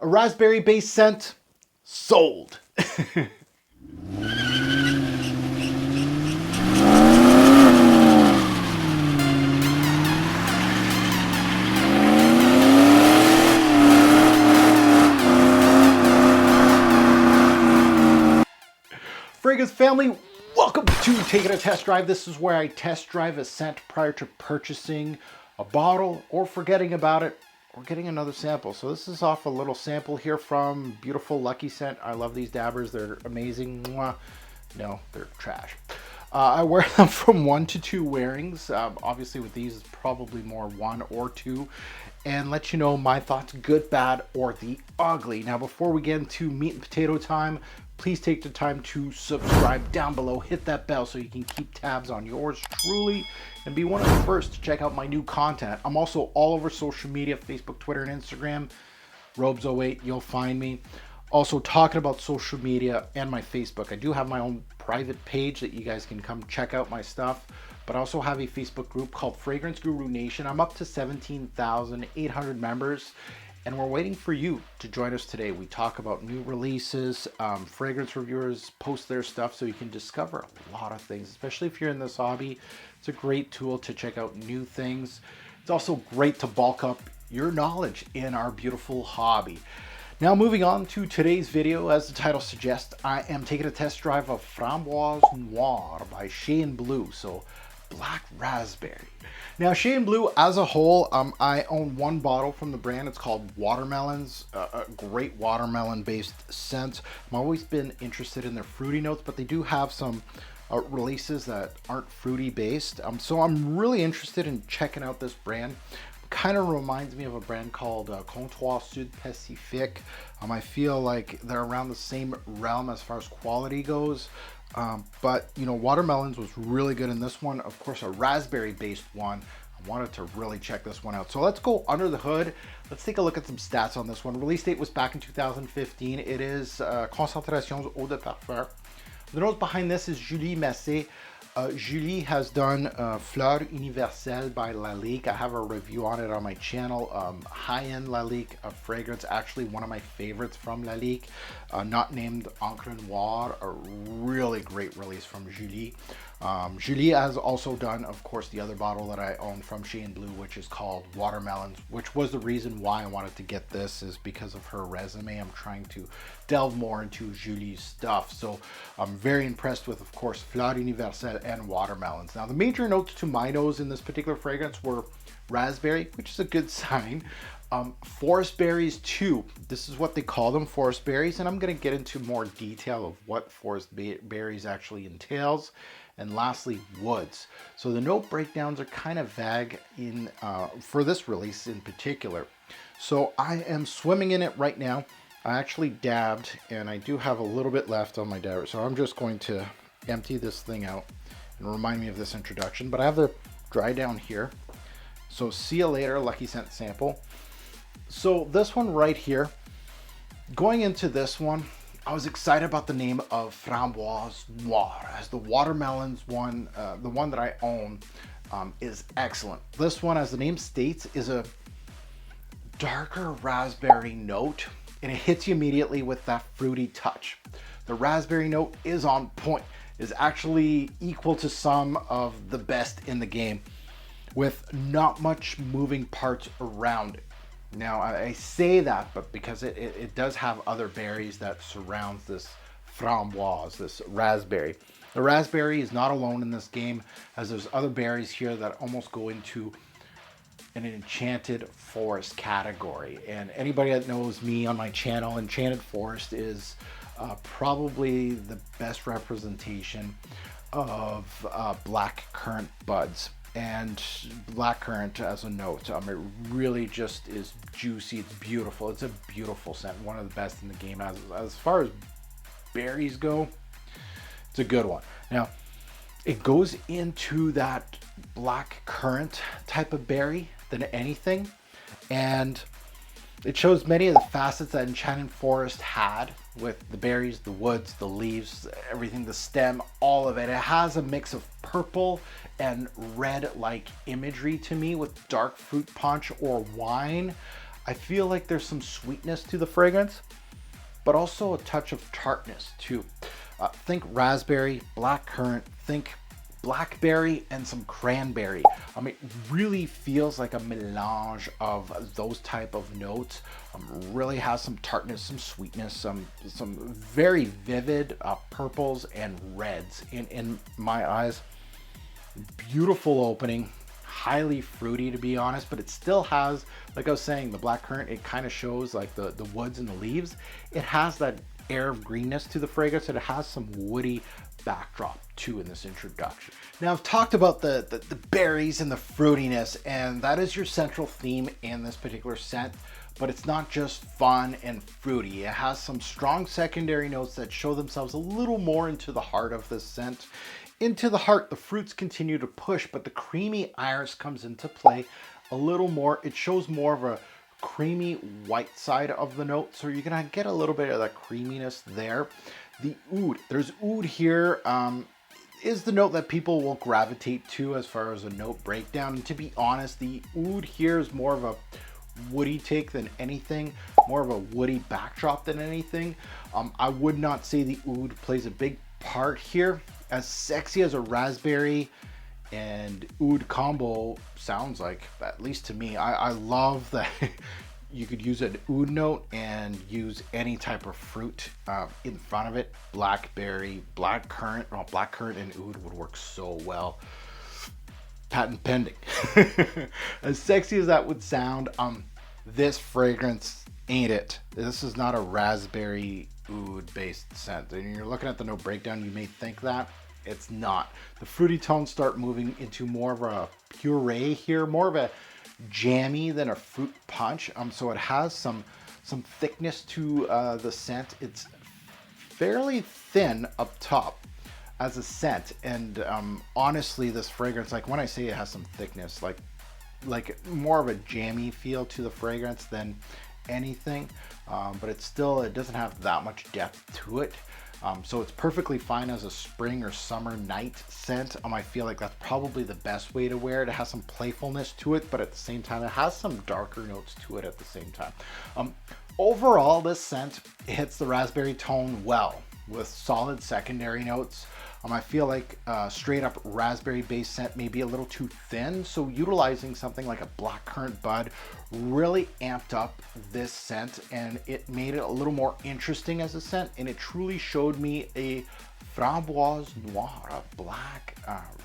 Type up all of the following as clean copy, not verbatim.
A raspberry based scent sold. Fragrance family, welcome to Taking a Test Drive. This is where I test drive a scent prior to purchasing a bottle or forgetting about it or getting another sample. So this is off a little sample here from beautiful Lucky Scent. I love these dabbers. They're amazing. Mwah. No, they're trash. I wear them from 1 to 2 wearings. Obviously with these, it's probably more 1 or 2. And let you know my thoughts, good, bad, or the ugly. Now, before we get into meat and potato time, please take the time to subscribe down below. Hit that bell so you can keep tabs on yours truly and be one of the first to check out my new content. I'm also all over social media, Facebook, Twitter, and Instagram. Robes08, you'll find me. Also talking about social media and my Facebook. I do have my own private page that you guys can come check out my stuff. But I also have a Facebook group called Fragrance Guru Nation. I'm up to 17,800 members. And we're waiting for you to join us today. We talk about new releases, fragrance reviewers post their stuff so you can discover a lot of things, especially if you're in this hobby. It's a great tool to check out new things. It's also great to bulk up your knowledge in our beautiful hobby. Now moving on to today's video, as the title suggests, I am taking a test drive of Framboise Noire by Shay Blue. So black raspberry. Now Shay Blue as a whole, I own one bottle from the brand. It's called Watermelons, a great watermelon based scent. I've always been interested in their fruity notes, but they do have some releases that aren't fruity based. So I'm really interested in checking out this brand. Kind of reminds me of a brand called Comptoir Sud Pacifique. I feel like they're around the same realm as far as quality goes. But you know, watermelons was really good in this one. Of course, a raspberry based one. I wanted to really check this one out. So let's go under the hood. Let's take a look at some stats on this one. Release date was back in 2015. It is Concentrations Eau de Parfum. The nose behind this is Julie Massé. Julie has done Fleur Universelle by Lalique. I have a review on it on my channel. High-end Lalique fragrance, actually one of my favorites from Lalique. Not named Encre Noire, a really great release from Julie. Julie has also done, of course, the other bottle that I own from Shay Blue, which is called Watermelons, which was the reason why I wanted to get this, is because of her resume. I'm trying to delve more into Julie's stuff. So I'm very impressed with, of course, Fleur Universelle and Watermelons. Now, the major notes to my nose in this particular fragrance were raspberry, which is a good sign. Forest berries too. This is what they call them, forest berries, and I'm going to get into more detail of what forest berries actually entails. And lastly, woods. So the note breakdowns are kind of vague in for this release in particular. So I am swimming in it right now. I actually dabbed, and I do have a little bit left on my dabber. So I'm just going to empty this thing out and remind me of this introduction. But I have the dry down here. So see you later, Lucky Scent sample. So this one right here, going into this one, I was excited about the name of Framboise Noire, as the watermelons one, the one that I own, is excellent. This one, as the name states, is a darker raspberry note, and it hits you immediately with that fruity touch. The raspberry note is on point, is actually equal to some of the best in the game, with not much moving parts around it. Now, I say that, but because it does have other berries that surrounds this framboise, this raspberry. The raspberry is not alone in this game, as there's other berries here that almost go into an Enchanted Forest category. And anybody that knows me on my channel, Enchanted Forest is probably the best representation of black currant buds. And blackcurrant as a note, it really just is juicy. It's beautiful. It's a beautiful scent, one of the best in the game. As far as berries go, it's a good one. Now, it goes into that black currant type of berry than anything, and it shows many of the facets that Enchanted Forest had, with the berries, the woods, the leaves, everything, the stem, all of it. It has a mix of purple and red like imagery to me, with dark fruit punch or wine. I feel like there's some sweetness to the fragrance, but also a touch of tartness too. Think raspberry, black currant, think blackberry and some cranberry. It really feels like a melange of those type of notes. Really has some tartness, some sweetness, some very vivid purples and reds in my eyes. Beautiful opening, highly fruity to be honest, but it still has, like I was saying, the black currant, it kind of shows like the woods and the leaves. It has that air of greenness to the fragrance, and it has some woody backdrop too in this introduction. Now I've talked about the berries and the fruitiness, and that is your central theme in this particular scent, but it's not just fun and fruity. It has some strong secondary notes that show themselves a little more into the heart of this scent. Into the heart, the fruits continue to push, but the creamy iris comes into play a little more. It shows more of a creamy white side of the note, so you're gonna get a little bit of that creaminess there. The oud, there's oud here, is the note that people will gravitate to as far as a note breakdown. And to be honest, the oud here is more of a woody take than anything, more of a woody backdrop than anything. I would not say the oud plays a big part here. As sexy as a raspberry and oud combo sounds like, at least to me, I love that you could use an oud note and use any type of fruit in front of it. Blackberry, black currant and oud would work so well. Patent pending. As sexy as that would sound, this fragrance ain't it. This is not a raspberry oud based scent. And you're looking at the note breakdown, you may think that. It's not. The fruity tones start moving into more of a puree here, more of a jammy than a fruit punch. So it has some thickness to the scent. It's fairly thin up top as a scent, and honestly, this fragrance, like when I say it has some thickness, like more of a jammy feel to the fragrance than anything, but it doesn't have that much depth to it. So it's perfectly fine as a spring or summer night scent. I feel like that's probably the best way to wear it. It has some playfulness to it, but at the same time, it has some darker notes to it at the same time. Overall, this scent hits the raspberry tone well with solid secondary notes. I feel like straight up raspberry based scent may be a little too thin, so utilizing something like a blackcurrant bud really amped up this scent, and it made it a little more interesting as a scent, and it truly showed me a Framboise Noire, a black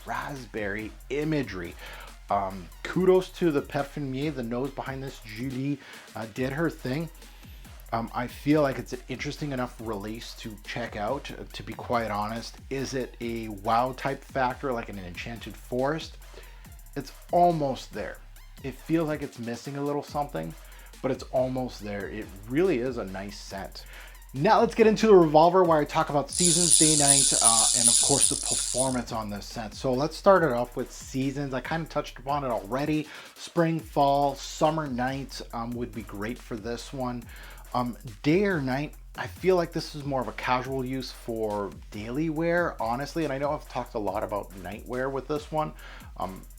raspberry imagery. Kudos to the perfumier, the nose behind this. Julie did her thing. I feel like it's an interesting enough release to check out, to be quite honest. Is it a wow type factor like an Enchanted Forest? It's almost there. It feels like it's missing a little something, but it's almost there. It really is a nice scent. Now let's get into the revolver, where I talk about seasons, day, night, and of course the performance on this scent. So let's start it off with seasons. I kind of touched upon it already. Spring, fall, summer nights would be great for this one. Day or night, I feel like this is more of a casual use for daily wear, honestly. And I know I've talked a lot about nightwear with this one.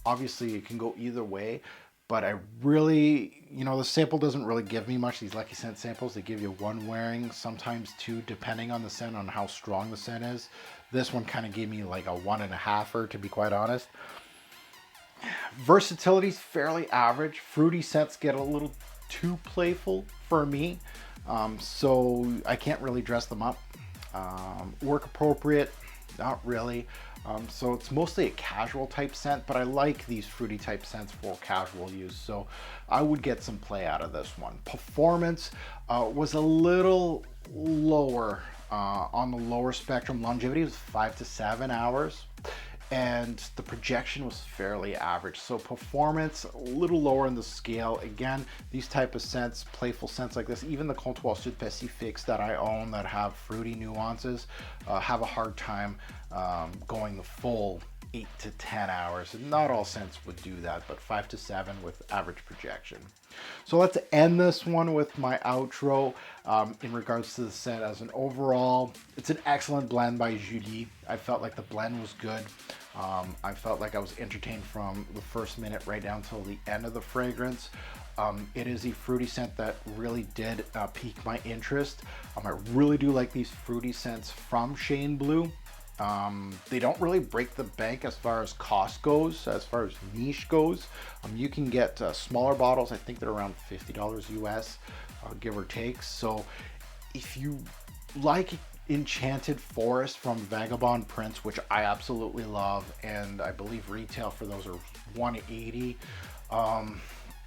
Obviously it can go either way, but I really, the sample doesn't really give me much. These Lucky Scent samples, they give you one wearing, sometimes two, depending on the scent, on how strong the scent is. This one kind of gave me like a 1.5-er, to be quite honest. Versatility is fairly average. Fruity scents get a little too playful for me, so I can't really dress them up. Work appropriate, not really. So it's mostly a casual type scent, but I like these fruity type scents for casual use, so I would get some play out of this one. Performance was a little lower, on the lower spectrum. Longevity was 5 to 7 hours. And the projection was fairly average. So performance, a little lower in the scale. Again, these type of scents, playful scents like this, even the Comptoir Sud Pacifiques that I own that have fruity nuances, have a hard time going the full 8 to 10 hours. And not all scents would do that, but 5 to 7 with average projection. So let's end this one with my outro in regards to the scent as an overall. It's an excellent blend by Julie. I felt like the blend was good. I felt like I was entertained from the first minute right down till the end of the fragrance. It is a fruity scent that really did pique my interest. I really do like these fruity scents from Shay Blue. They don't really break the bank as far as cost goes, as far as niche goes. You can get smaller bottles. I think they're around $50 US, give or take. So if you like Enchanted Forest from Vagabond Prince, which I absolutely love, and I believe retail for those are $180.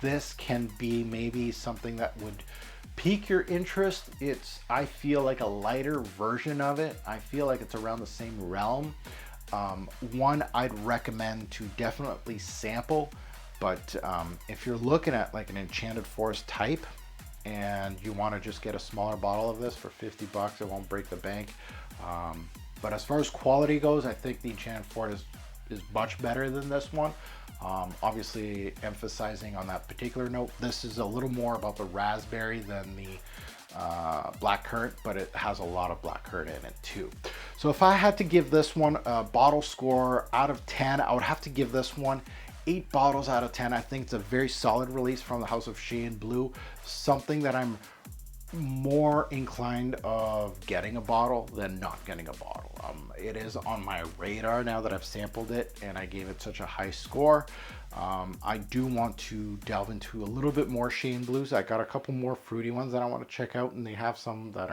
This can be maybe something that would pique your interest. It's, I feel like a lighter version of it. I feel like it's around the same realm. One I'd recommend to definitely sample, but if you're looking at like an Enchanted Forest type and you want to just get a smaller bottle of this for 50 bucks, it won't break the bank. But as far as quality goes, I think the Enchanted Forest is much better than this one. Obviously emphasizing on that particular note, this is a little more about the raspberry than the black currant, but it has a lot of black currant in it too. So if I had to give this one a bottle score out of 10, I would have to give this one 8 bottles out of 10. I think it's a very solid release from the House of Shay Blue, something that I'm more inclined of getting a bottle than not getting a bottle. It is on my radar now that I've sampled it and I gave it such a high score. I do want to delve into a little bit more Shay Blues. I got a couple more fruity ones that I want to check out, and they have some that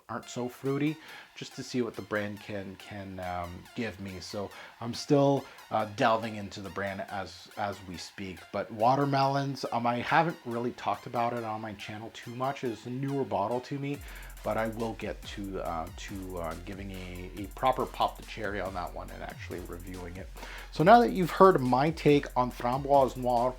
aren't so fruity, just to see what the brand can give me. So I'm still delving into the brand as we speak. But watermelons, I haven't really talked about it on my channel too much. It's a newer bottle to me, but I will get to giving a proper pop the cherry on that one and actually reviewing it. So now that you've heard my take on Framboise Noire,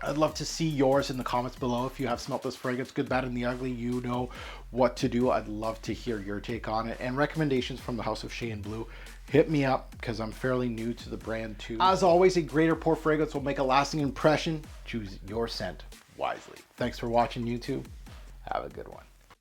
I'd love to see yours in the comments below. If you have smelt this fragrance, good, bad, and the ugly, you know what to do. I'd love to hear your take on it, and recommendations from the House of Shay Blue. Hit me up, because I'm fairly new to the brand too. As always, a great or poor fragrance will make a lasting impression. Choose your scent wisely. Thanks for watching, YouTube. Have a good one.